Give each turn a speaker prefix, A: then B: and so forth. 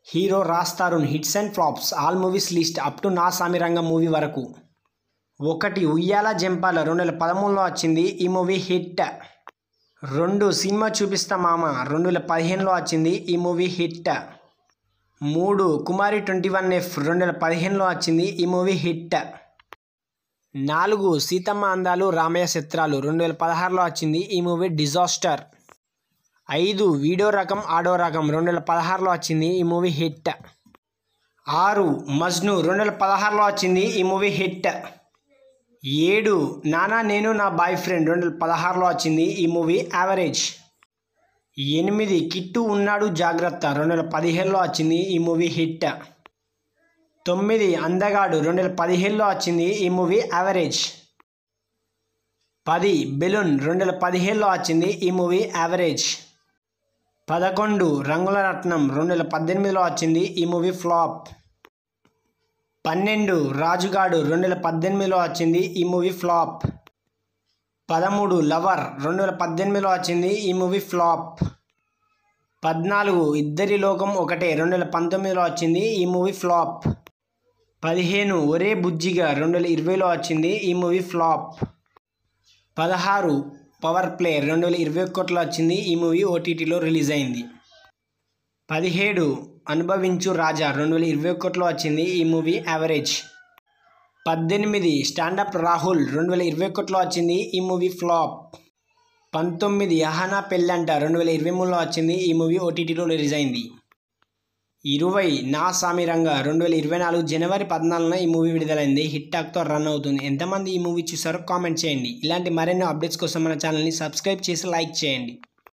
A: Hero Raj Tarun hits and flops all movies list up to నా Saamiranga movie వరకు. 1 ఉయ్యాల జంపాల 2013లో వచ్చింది, ఈ మూవీ హిట్. 2 సినిమా చూపిస్తా మామ 2015లో వచ్చింది, ఈ మూవీ హిట్. 3 కుమారి 21F 2015లో వచ్చింది, ఈ మూవీ హిట్. 4 సీతమ్మ అందాలు రామయ్య చిత్రాలు 2016లో వచ్చింది, ఈ మూవీ డిజాస్టర్. 5 వీడో రకం ఆడో రకం 2016లో వచ్చింది, ఈ మూవీ హిట్. 6 మజ్ను 2016లో వచ్చింది, ఈ మూవీ హిట్. 7 నానా నేను నా బాయ్ ఫ్రెండ్ 2016లో వచ్చింది, ఈ మూవీ యావరేజ్. 8 కిట్టు ఉన్నాడు జాగ్రత్త 2017లో వచ్చింది, ఈ మూవీ హిట్. 9 అందగాడు 2017లో వచ్చింది, ఈ మూవీ యావరేజ్. 10 బెలూన్ 2017లో వచ్చింది, ఈ మూవీ యావరేజ్. 11 రంగుల రత్నం 2018లో వచ్చింది, ఈ మూవీ ఫ్లాప్. 12 రాజుగాడు 2018లో వచ్చింది, ఈ మూవీ ఫ్లాప్. 13 లవర్ 2018లో వచ్చింది, ఈ మూవీ ఫ్లాప్. 14 ఇద్దరి లోకం ఒకటే 2019లో వచ్చింది, ఈ మూవీ ఫ్లాప్. 15 ఒరే బుజ్జిగా 2020లో వచ్చింది, ఈ మూవీ ఫ్లాప్. 16 పవర్ ప్లే 2021లో వచ్చింది, ఈ మూవీ ఓటీటీలో రిలీజ్ అయింది. 17 అనుభవించు రాజా 2021లో వచ్చింది, ఈ మూవీ యావరేజ్. 18 స్టాండప్ రాహుల్ 2021లో వచ్చింది, ఈ మూవీ ఫ్లాప్. 19 అహనా పెళ్ళంట 2023లో వచ్చింది, ఈ మూవీ ఓటీటీలో రిలీజ్ అయింది. 20 నా సామిరంగ 2024 జనవరి 14న ఈ మూవీ విడుదలైంది. హిట్ టాక్తో రన్ అవుతుంది. ఎంతమంది ఈ మూవీ చూసారో కామెంట్ చేయండి. ఇలాంటి మరెన్నో అప్డేట్స్ కోసం మన ఛానల్ని సబ్స్క్రైబ్ చేసి లైక్ చేయండి.